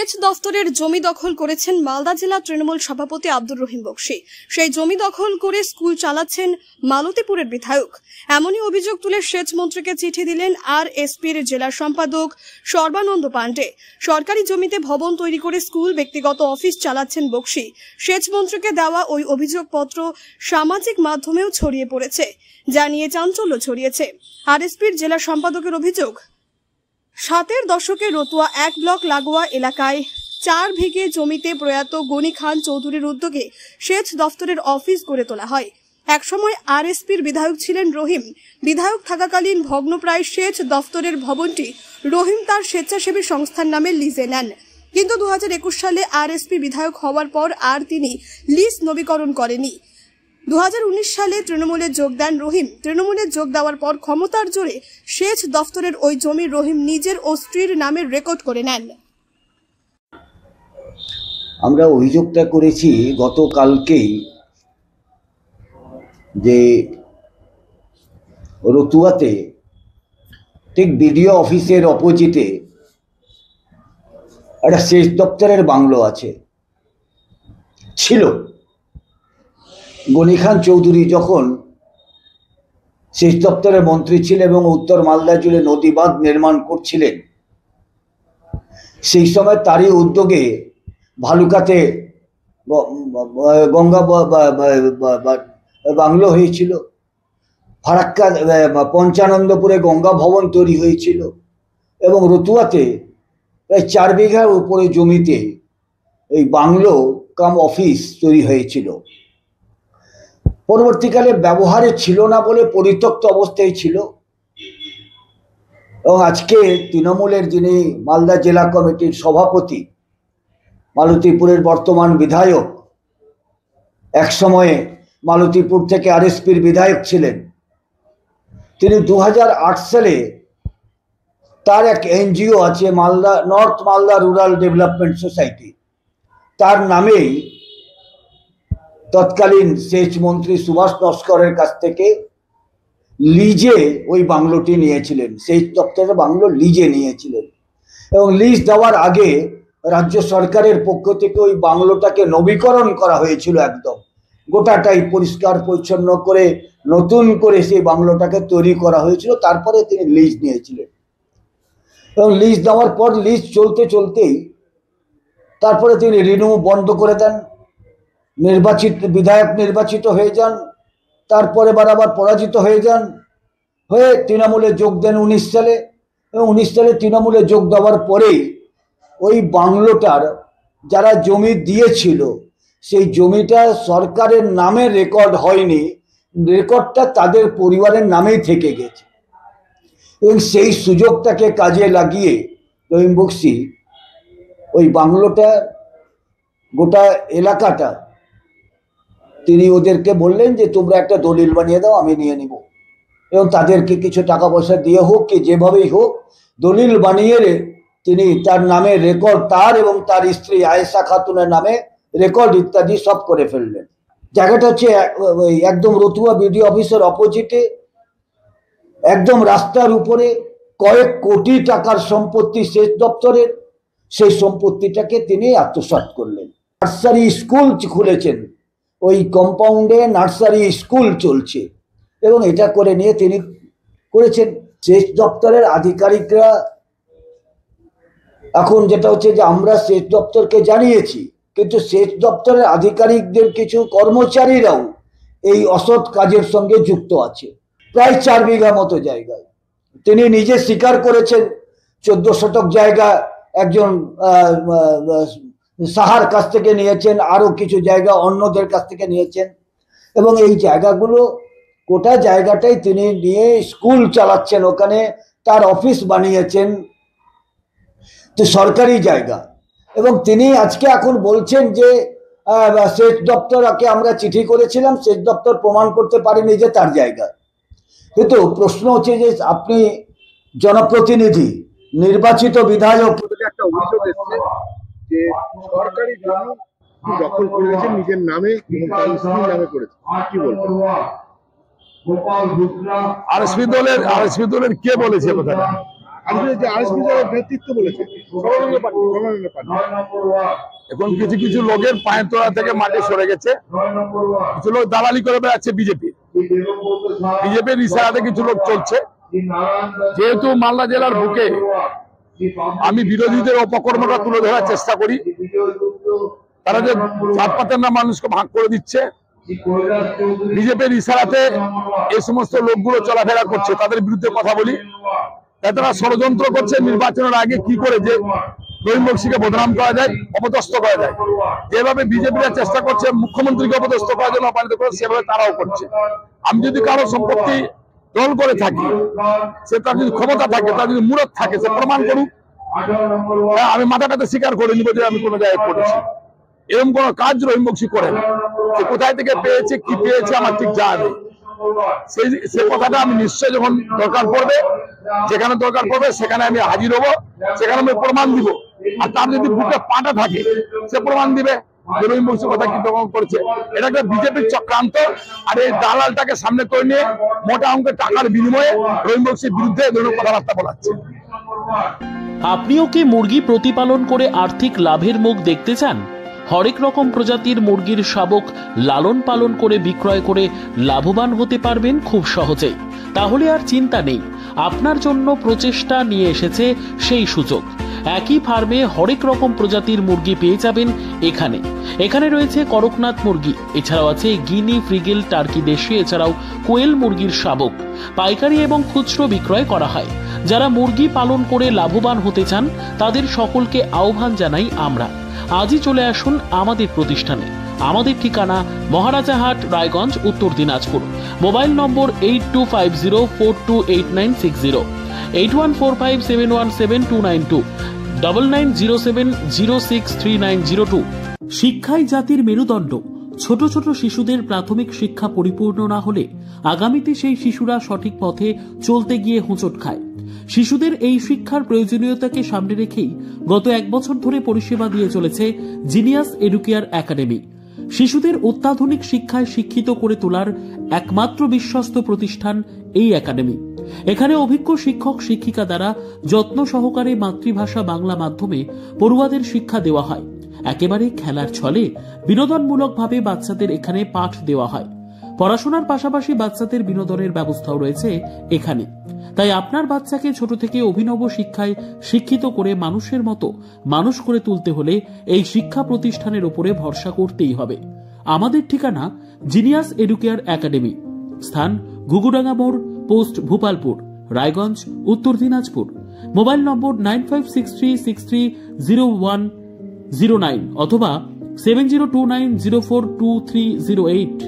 সেচ দফতরের জমি দখল করেছেন মালদা জেলা তৃণমূল সভাপতি আব্দুর রহিম বক্সী। সেই জমি দখল করে স্কুল চালাচ্ছেন মালতীপুরের বিধায়ক। এমনই অভিযোগ তুলে সেচ মন্ত্রীকে চিঠি দিলেন আরএসপির জেলা সম্পাদক সর্বানন্দ পাণ্ডে। সরকারি জমিতে ভবন তৈরি করে স্কুল, ব্যক্তিগত অফিস চালাচ্ছেন বক্সী। সেচ মন্ত্রীকে দেওয়া ওই অভিযোগপত্র সামাজিক মাধ্যমেও ছড়িয়ে পড়েছে, যা নিয়ে চাঞ্চল্য ছড়িয়েছে। আরএসপির জেলা সম্পাদকের অভিযোগ, ৭-এর দশকে রতুয়া ১ ব্লক লাগোয়া এলাকায় ৪ বিঘে জমিতে প্রয়াত গনি খান চৌধুরীর উদ্যোগে সেচ দফতরের অফিস গড়ে তোলা হয়। একসময় আরএসপির বিধায়ক ছিলেন রহিম। বিধায়ক থাকাকালীন ভগ্নপ্রায় সেচ দফতরের ভবনটি রহিম তার স্বেচ্ছাসেবী সংস্থার নামে লিজে নেন। কিন্তু ২০২১ সালে আরএসপি বিধায়ক হওয়ার পর আর তিনি লিজ নবীকরণ করেনি। ২০১৯ সালে তৃণমূলে যোগ দেন রহিম। তৃণমূলে যোগ দেওয়ার পর ক্ষমতার জোরে সেচ দফতরের ওই জমি রহিম নিজের ও স্ত্রীর নামে রেকর্ড করে নেন। আমরা অভিযোগটা করেছি গতকালকেই যে রতুয়াতে ঠিক বিডিও অফিসের অপোজিটে একটা সেচ দপ্তরের বাংলো ছিল। গনি খান চৌধুরী যখন সেচ দপ্তরের মন্ত্রী ছিলেন এবং উত্তর মালদা জুড়ে নদী বাঁধ নির্মাণ করছিলেন, সেই সময় তারই উদ্যোগে ভালুকাতে গঙ্গা বাংলো হয়েছিল, ফারাক্কা পঞ্চানন্দপুরে গঙ্গা ভবন তৈরি হয়েছিল এবং রতুয়াতে প্রায় ৪ বিঘার উপরে জমিতে এই বাংলো কাম অফিস তৈরি হয়েছিল। পরবর্তীকালে ব্যবহারে ছিল না বলে পরিত্যক্ত অবস্থায় ছিল এবং আজকে তৃণমূলের যিনি মালদা জেলা কমিটির সভাপতি, মালতীপুরের বর্তমান বিধায়ক, এক সময়ে মালতীপুর থেকে আরএসপির বিধায়ক ছিলেন, তিনি ২০০৮ সালে তার এক এনজিও আছে Malda north Malda rural development society, তার নামেই তৎকালীন সেচ মন্ত্রী সুভাষ নস্করের কাছ থেকে লিজে ওই বাংলোটি নিয়েছিলেন। সেচ দপ্তরের বাংলো লিজে নিয়েছিলেন এবং লিজ দেওয়ার আগে রাজ্য সরকারের পক্ষ থেকে ওই বাংলোটাকে নবীকরণ করা হয়েছিল, একদম গোটাটাই পরিষ্কার পরিচ্ছন্ন করে নতুন করে সেই বাংলোটাকে তৈরি করা হয়েছিল। তারপরে তিনি লিজ নিয়েছিলেন এবং লিজ দেওয়ার পর লিজ চলতেই তারপরে তিনি রিনিউ বন্ধ করে দেন। বিধায়ক নির্বাচিত হয়ে যান, তারপরে আবার পরাজিত হয়ে যান, হয়ে তৃণমূলে যোগ দেন ১৯ সালে এবং ১৯ সালে তৃণমূলে যোগ দেওয়ার পরেই ওই বাংলোটার যারা জমি দিয়েছিল সেই জমিটা সরকারের নামে রেকর্ড হয়নি, রেকর্ডটা তাদের পরিবারের নামেই থেকে গেছে এবং সেই সুযোগটাকে কাজে লাগিয়ে রহিম বক্সী ওই বাংলোটা গোটা এলাকাটা তিনি ওদেরকে বললেন যে তোমরা একটা দলিল বানিয়ে দাও, আমি নিয়ে নিব এবং তাদেরকে কিছু টাকা পয়সা দিয়ে হোক কি যেভাবেই হোক দলিল বানিয়ে তিনি তার নামে রেকর্ড, তার এবং তার স্ত্রী আয়েশা খাতুনের নামে রেকর্ড ইত্যাদি সব করে ফেললেন। জায়গাটা হচ্ছে একদম রতুয়া বিডিও অফিসের অপোজিটে, একদম রাস্তার উপরে, কয়েক কোটি টাকার সম্পত্তি সেচ দপ্তরের। সেই সম্পত্তিটাকে তিনি আত্মসাৎ করলেন। নার্সারি স্কুল খুলেছেন, ওই কম্পাউন্ডে নার্সারি স্কুল চলছে এবং এটা করে নিয়ে তিনি করেছেন। সেচ দপ্তরের আধিকারিকরা এখন যেটা হচ্ছে যে আমরা সেচ দপ্তরকে জানিয়েছি, কিন্তু সেচ দপ্তরের আধিকারিকদের কিছু কর্মচারীরাও এই অসৎ কাজের সঙ্গে যুক্ত আছে। প্রায় ৪ বিঘা মতো জায়গায় তিনি নিজে স্বীকার করেছেন ১৪ শতক জায়গা একজন সাহার কাছ থেকে নিয়েছেন, আরো কিছু জায়গা অন্যদের কাছ থেকে নিয়েছেন এবং এই জায়গাগুলো গোটা জায়গাটাই তিনি নিয়ে স্কুল চালাচ্ছেন, ওখানে তার অফিস বানিয়েছেন, তো সরকারি জায়গা। এবং তিনি আজকে এখন বলছেন যে সেচ দপ্তরকে আমরা চিঠি করেছিলাম, সেচ দপ্তর প্রমাণ করতে পারেনি যে তার জায়গা। কিন্তু প্রশ্ন হচ্ছে যে আপনি জনপ্রতিনিধি, নির্বাচিত বিধায়ক, একটা অভিযোগ এসেছে যে সরকারি জমি দখল করে গেছেন নিজের নামে এবং তার স্ত্রীর নামে করেছে, কি বলবেন? আরএসপি দলের কে বলেছে কথাটা? আজকে যে আরএসপি নেতৃত্ব বলেছে এখন কিছু কিছু লোকের পায়ের তোলা থেকে মাঠে সরে গেছে, কিছু লোক দালালি করে বেড়াচ্ছে বিজেপির ইশারাতে কিছু লোক চলছে। যেহেতু মালদা জেলার বুকে আমি বিরোধীদের অপকর্মটা তুলে ধরার চেষ্টা করি, তারা যে জাতপাতের না মানুষকে ভাগ করে দিচ্ছে, বিজেপির ইশারাতে এই সমস্ত লোকগুলো চলাফেরা করছে, তাদের বিরুদ্ধে কথা বলি। তারা ষড়যন্ত্র করছে নির্বাচনের আগে কি করে যে রহিম বক্সিকে বদনাম করা যায়, অপদস্থ করা যায়। যেভাবে বিজেপিরা চেষ্টা করছে মুখ্যমন্ত্রীকে অপদস্থ করার জন্য অপমানিত করে, সেভাবে তারাও করছে। আমি যদি কারো সম্পত্তি দল করে থাকি, সে তার যদি ক্ষমতা থাকে, তার যদি মূরত থাকে, সে প্রমাণ করুক। আমি মাথাটাতে স্বীকার করে নিব যে আমি কোনো জায়গায় করেছি। এরকম কোন কাজ রহিম বক্সি করে না। সে কোথায় থেকে পেয়েছে, কি পেয়েছে, আমার ঠিক জানা নেই। সে কথাটা আমি নিশ্চয় যখন দরকার পড়বে, যেখানে দরকার পড়বে সেখানে আমি হাজির হবো, সেখানে আমি প্রমাণ দিব। আর তার যদি বুকে পাটা থাকে, সে প্রমাণ দিবে রহিম বক্সি কথা কি করেছে। এটা একটা বিজেপির চক্রান্ত। আর এই দালালটাকে সামনে করে নিয়ে মোটা অঙ্কের টাকার বিনিময়ে রহিম বক্সির বিরুদ্ধে ধরনের কথাবার্তা বলাচ্ছে। আপনিও কি মুরগি প্রতিপালন করে আর্থিক লাভের মুখ দেখতে চান? হরেক রকম প্রজাতির মুরগির শাবক লালন পালন করে বিক্রয় করে লাভবান হতে পারবেন খুব সহজেই। তাহলে আর চিন্তা নেই, আপনার জন্য প্রচেষ্টা নিয়ে এসেছে সেই সুযোগ। একই ফার্মে হরেক রকম প্রজাতির মুরগি পেয়ে যাবেন এখানে রয়েছে করকনাথ মুরগি, এছাড়াও আছে গিনি, ফ্রিগেল, টার্কি দেশি, এছাড়াও কোয়েল মুরগির শাবক পাইকারি এবং খুচরো বিক্রয় করা হয়। যারা মুরগি পালন করে লাভবান হতে চান তাদের সকলকে আহ্বান জানাই আমরা। আজই চলে আসুন আমাদের প্রতিষ্ঠানে। আমাদের ঠিকানা মহারাজাহাট, রায়গঞ্জ, উত্তর দিনাজপুর। মোবাইল নম্বর 8250428960, 8145717292, 9907063902। শিক্ষাই জাতির মেরুদণ্ড। ছোট ছোট শিশুদের প্রাথমিক শিক্ষা পরিপূর্ণ না হলে আগামীতে সেই শিশুরা সঠিক পথে চলতে গিয়ে হোঁচট খায়। শিশুদের এই শিক্ষার প্রয়োজনীয়তাকে সামনে রেখেই গত 1 বছর ধরে পরিষেবা দিয়ে চলেছে জিনিয়াস এডুকেয়ার একাডেমি। শিশুদের অত্যাধুনিক শিক্ষায় শিক্ষিত করে তোলার একমাত্র বিশ্বস্ত প্রতিষ্ঠান এই একাডেমি। এখানে অভিজ্ঞ শিক্ষক শিক্ষিকা দ্বারা যত্ন সহকারে মাতৃভাষা বাংলা মাধ্যমে পড়ুয়াদের শিক্ষা দেওয়া হয়। একেবারে খেলার ছলে বিনোদনমূলকভাবে বাচ্চাদের এখানে পাঠ দেওয়া হয়। পড়াশোনার পাশাপাশি বাচ্চাদের বিনোদনের ব্যবস্থাও রয়েছে এখানে। তাই আপনার বাচ্চাকে ছোট থেকে অভিনব শিক্ষায় শিক্ষিত করে মানুষের মতো মানুষ করে তুলতে হলে এই শিক্ষা প্রতিষ্ঠানের উপরে ভরসা করতেই হবে। আমাদের ঠিকানা জিনিয়াস এডুকেয়ার একাডেমি, স্থান ঘুঘুডাঙ্গা মোড়, পোস্ট ভূপালপুর, রায়গঞ্জ, উত্তর দিনাজপুর। মোবাইল নম্বর 9563630109 অথবা 7029042308।